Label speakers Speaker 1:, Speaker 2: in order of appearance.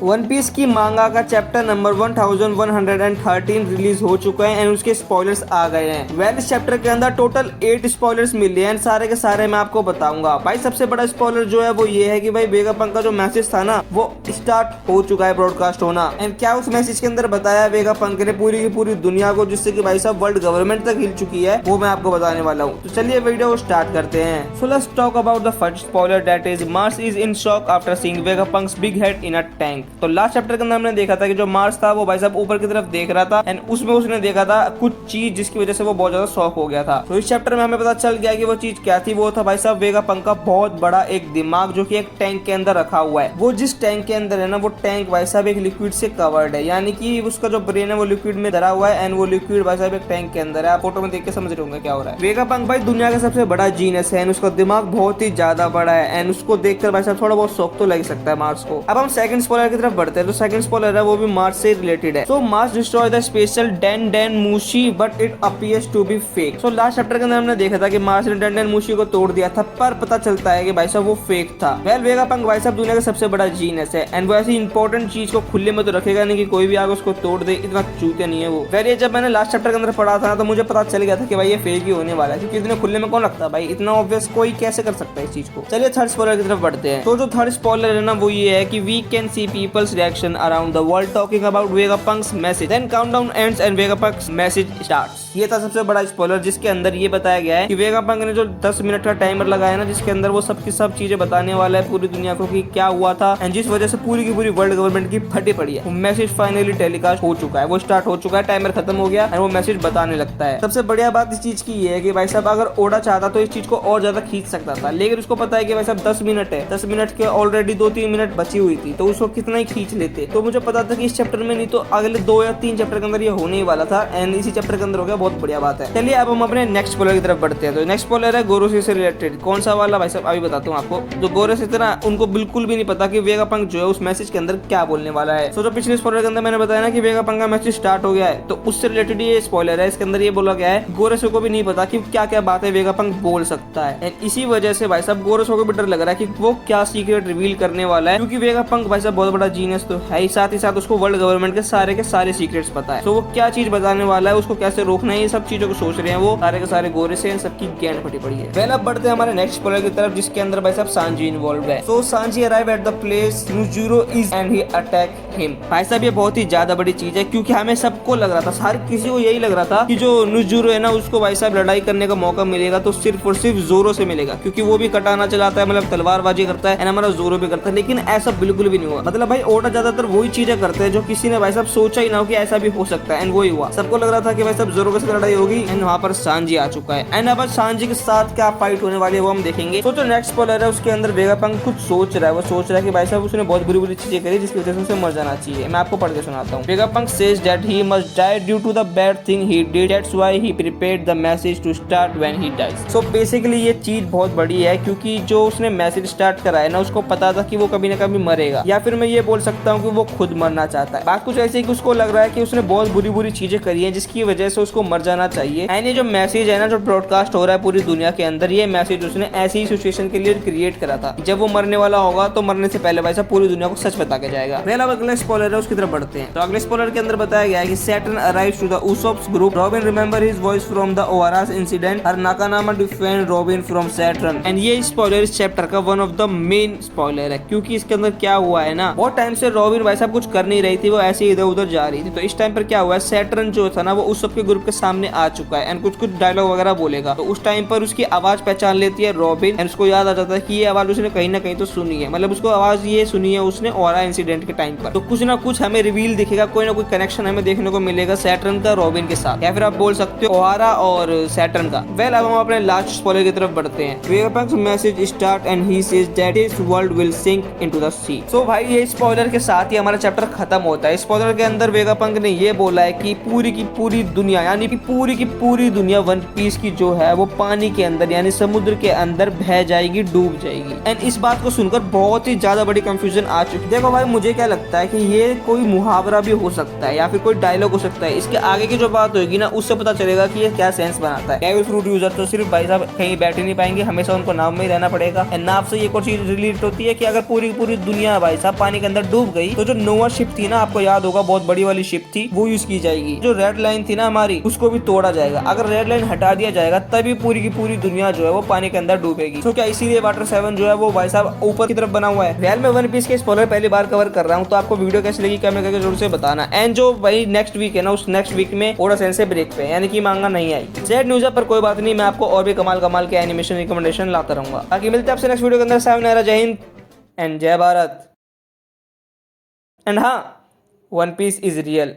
Speaker 1: One piece की मांगा का चैप्टर नंबर 1113 रिलीज हो चुका है एंड उसके स्पॉयलर्स आ गए हैं। वेल इस चैप्टर के अंदर टोटल 8 स्पॉयलर्स मिले हैं एंड सारे के सारे मैं आपको बताऊंगा। भाई सबसे बड़ा स्पॉयलर जो है वो ये है कि भाई वेगापंक का जो मैसेज था ना वो स्टार्ट हो चुका है ब्रॉडकास्ट होना। एंड क्या उस मैसेज के अंदर बताया वेगापंक ने पूरी की पूरी दुनिया को, जिससे कि भाई साहब वर्ल्ड गवर्नमेंट तक हिल चुकी है, वो मैं आपको बताने वाला हूँ। तो चलिए वीडियो स्टार्ट करते हैं। So let's talk about the first spoiler, that is Mars is in shock after seeing Vegapunk's big head in a tank. तो लास्ट चैप्टर के अंदर हमने देखा था कि जो मार्स था वो भाई साहब ऊपर की तरफ देख रहा था एंड उसमें उसने देखा था कुछ चीज जिसकी वजह से वो बहुत ज्यादा शॉक हो गया था। तो इस चैप्टर में हमें पता चल गया कि वो चीज क्या थी। वो था भाई साहब वेगापंक का बहुत बड़ा एक दिमाग जो कि एक टैंक के अंदर रखा हुआ है। वो जिस टैंक के अंदर है ना, वो टैंक भाई साहब एक लिक्विड से कवर्ड है, यानी कि उसका जो ब्रेन है वो लिक्विड में धरा हुआ है एंड वो लिक्विड भाई साहब एक टैंक के अंदर है। आप फोटो में देख के समझ रहे होंगे क्या हो रहा है। वेगापंक भाई दुनिया का सबसे बड़ा जीनियस है एंड उसका दिमाग बहुत ही ज्यादा बड़ा है एंड उसको देखकर भाई साहब थोड़ा बहुत शौक तो लग सकता है मार्स को। अब हम सेकंड स्पॉइलर की तरफ बढ़ते हैं। तो सेकंड स्पॉइलर है वो भी मार्स से रिलेटेड है। So Mars destroy the special Den Den Mushi but it appears to be fake. So last chapter के अंदर हमने देखा था कि मार्स ने डेन डेन मूशी को तोड़ दिया था, पर पता चलता है कि भाई साहब वो फेक था। वेल वेगापंक भाई साहब दुनिया का सबसे बड़ा जीनियस है एंड वो ऐसी इंपॉर्टेंट चीज को खुले में तो रखेगा नहीं कि कोई भी आगे उसको तोड़ दे, इतना चूतिया नहीं है वो। वेल ये जब मैंने लास्ट चैप्टर के अंदर पढ़ा था तो मुझे पता चल गया था कि भाई ये फेक ही होने वाला है, क्योंकि इतने खुले में कौन रखता है भाई, इतना ऑब्वियस कोई कैसे कर सकता है इस चीज को। चलिए थर्ड स्पॉइलर की तरफ बढ़ते हैं। तो जो थर्ड स्पॉइलर है ना वो ये है कि we can see people's reaction around the world talking about Vegapunk's message, then countdown ends and Vegapunk's message starts. ये था सबसे बड़ा स्पॉइलर जिसके अंदर ये बताया गया है कि वेगापंक ने जो 10 मिनट का टाइमर लगाया ना, जिसके अंदर वो सब की सब चीजें बताने वाला है पूरी दुनिया को कि क्या हुआ था एंड जिस वजह से पूरी की पूरी वर्ल्ड गवर्नमेंट की फटी पड़ी है। वो मैसेज फाइनली टेलीकास्ट हो चुका है, वो स्टार्ट हो चुका है, टाइमर खत्म हो गया एंड वो मैसेज बताने लगता है। सबसे बढ़िया बात इस चीज की ये है कि भाई साहब अगर ओडा चाहता तो इस चीज को और ज्यादा खींच सकता था, लेकिन उसको पता है कि भाई साहब 10 मिनट है, 10 मिनट के ऑलरेडी 2-3 मिनट बची हुई थी, तो उसको कितना ही खींच लेते। तो मुझे पता था कि इस चैप्टर में नहीं तो अगले 2 या 3 चैप्टर के अंदर ये होने ही वाला था एंड इसी चैप्टर के अंदर हो गया, बहुत बढ़िया बात है। चलिए अब हम अपने नेक्स्ट स्पॉइलर की तरफ बढ़ते हैं। तो नेक्स्ट स्पॉइलर है गोरोसी से रिलेटेड। कौन सा वाला भाई साहब अभी बताता हूँ आपको। जो गोरोसी थे ना उनको बिल्कुल भी नहीं पता कि वेगापंक जो है उस मैसेज के अंदर क्या बोलने वाला है। तो जो पिछले स्पॉइलर के अंदर मैंने बताया ना कि वेगापंक का मैसेज स्टार्ट हो गया है, तो उससे रिलेटेड ये स्पॉइलर है। इसके अंदर ये बोला गया है गोरोसी को भी नहीं पता कि क्या क्या बात है वेगापंक बोल सकता है एंड इसी वजह से भाई साहब गोरोसी को भी डर लग रहा है कि वो क्या सीक्रेट रिवील करने वाला है, क्योंकि वेगापंक भाई साहब बहुत बड़ा जीनियस तो है ही, साथ ही साथ उसको वर्ल्ड गवर्नमेंट के सारे सीक्रेट्स पता है। तो वो क्या चीज बताने वाला है, उसको कैसे रोकना है, ये सब चीजों को सोच रहे हैं वो सारे के सारे गोरे से सबकी गैंड फटी पड़ी है। पहले अब बढ़ते हैं हमारे नेक्स्ट स्पॉइलर की तरफ, जिसके अंदर भाई साहब सांजी इन्वॉल्व है। So Sanji arrive at the place Nusjuro is and he attack him. भाई साहब ये बहुत ही ज्यादा बड़ी चीज है, क्योंकि हमें सबको लग रहा था, हर किसी को यही लग रहा था कि जो नुजुरो है ना उसको भाई साहब लड़ाई करने का मौका मिलेगा तो सिर्फ और सिर्फ जोरो से मिलेगा, क्योंकि वो भी कटाना चलाता है, मतलब तलवारबाजी करता है एंड हमारा जोरो भी करता है। लेकिन ऐसा बिल्कुल भी नहीं हुआ। मतलब भाई ओडा ज्यादातर वही चीजें करते हैं जो किसी ने भाई साहब सोचा ही ना हो कि ऐसा भी हो सकता है एंड वही हुआ। सबको लग रहा था कि भाई साहब जोरो के साथ लड़ाई होगी एंड वहां पर सांजी आ चुका है एंड अब सांजी के साथ क्या फाइट होने वाली है वो हम देखेंगे। तो जो नेक्स्ट स्पॉइलर है उसके अंदर वेगापंक कुछ सोच रहा है। वो सोच रहा है कि भाई साहब उसने बहुत बुरी बुरी चीजें करी जिसकी वजह से उसे मर जाना चाहिए। मैं आपको पढ़ के सुनाता हूँ। Vegapunk says that he must die due to the bad thing he did, that's why he prepared the message to start when he dies. So basically ये चीज बहुत बड़ी है, क्योंकि जो उसने मैसेज स्टार्ट करा है ना उसको पता था कि वो कभी ना कभी मरेगा, या फिर मैं ये बोल सकता हूँ कि वो खुद मरना चाहता है। बात कुछ ऐसी कि उसको लग रहा है कि उसने बहुत बुरी बुरी चीजें करी है जिसकी वजह से उसको मर जाना चाहिए एंड ये जो मैसेज है ना जो ब्रॉडकास्ट हो रहा है पूरी दुनिया के अंदर, ये मैसेज उसने ऐसी ही सिचुएशन के लिए क्रिएट करा था। जब वो मरने वाला होगा तो मरने से पहले भाई साहब पूरी दुनिया को सच बता के जाएगा। पहला अगले स्पॉइलर है उसकी तरफ बढ़ते हैं। तो अगले स्पॉइलर के अंदर बताया गया है कि Saturn arrives to the Usopp's group, Robin remember his voice from the Ohara incident, her nakama defend Robin from Saturn and ये स्पॉइलर इस चैप्टर का one of the main spoiler है, क्योंकि इसके अंदर क्या हुआ है ना, बहुत टाइम से रॉबिन भाई साहब कुछ कर नहीं रही थी, वो ऐसे इधर उधर जा रही थी। तो इस टाइम पर क्या हुआ है, सैटर्न जो था ना वो उस सबके ग्रुप के सामने आ चुका है एंड कुछ कुछ डायलॉग वगैरह बोलेगा। तो उस टाइम पर उसकी आवाज पहचान लेती है रॉबिन एंड उसको याद आ जाता है कि ये आवाज उसने कहीं ना कहीं तो सुनी है, मतलब उसको आवाज ये सुनी है उसने ओरा इंसिडेंट के टाइम पर। तो कुछ ना कुछ हमें रिवील दिखेगा, कोई ना कोई कनेक्शन हमें देखने को मिलेगा सैटर्न का रॉबिन के साथ, या फिर आप बोल सकते हो ओरा और सैटर्न का। वेल अब हम अपने लास्ट स्पॉइलर की तरफ बढ़ते हैं। Vegapunk's message start and he says that his world will sink into the sea. So भाई ये स्पॉइलर के साथ ही हमारा चैप्टर खत्म होता है। स्पॉइलर के अंदर वेगापंक ने ये बोला है कि पूरी की पूरी दुनिया, यानी कि पूरी की पूरी दुनिया वन पीस की जो है वो पानी के अंदर यानी समुद्र के अंदर बह जाएगी, डूब जाएगी एंड इस बात को सुनकर बहुत ही ज्यादा बड़ी कंफ्यूजन आ चुकी है। देखो भाई मुझे क्या लगता है कि ये कोई मुहावरा भी हो सकता है या फिर कोई डायलॉग हो सकता है। इसके आगे की जो बात होगी ना उससे पता चलेगा कि ये क्या सेंस बनाता है। डेविल फ्रूट यूजर तो सिर्फ भाई साहब कहीं बैठ ही नहीं पाएंगे, हमेशा उनको नाव में ही रहना पड़ेगा एंड नाव से एक और चीज रिलेट होती है कि अगर पूरी पूरी दुनिया भाई साहब पानी के अंदर डूब गई तो जो नोवा शिप थी ना, आपको याद होगा बहुत बड़ी वाली शिप थी, वो यूज की जाएगी। जो रेड लाइन थी ना हमारी, उसको भी तोड़ा जाएगा। अगर रेड लाइन हटा दिया जाएगा तभी पूरी की पूरी दुनिया जो है वो पानी के अंदर डूबेगी। तो क्या इसीलिए वाटर 7 जो है वो भाई साहब ऊपर की तरफ बना हुआ है। रियल में वन पीस के स्पॉइलर पहली बार कवर कर रहा हूँ, तो आपको वीडियो कैसी लगी कमेंट करके जरूर से बताना। एंड जो भाई नेक्स्ट वीक है ना, उस नेक्स्ट वीक में ओडा सेंसेई ब्रेक पे, यानी कि मांगा नहीं आई। सैड न्यूज है पर कोई बात नहीं, मैं आपको और भी कमाल कमाल के एनिमेशन रिकमेंडेशन लाता रहूंगा। बाकी मिलते हैं आपसे नेक्स्ट वीडियो के अंदर। सामने जय हिंद एंड जय भारत। एंड हाँ, वन पीस इज रियल।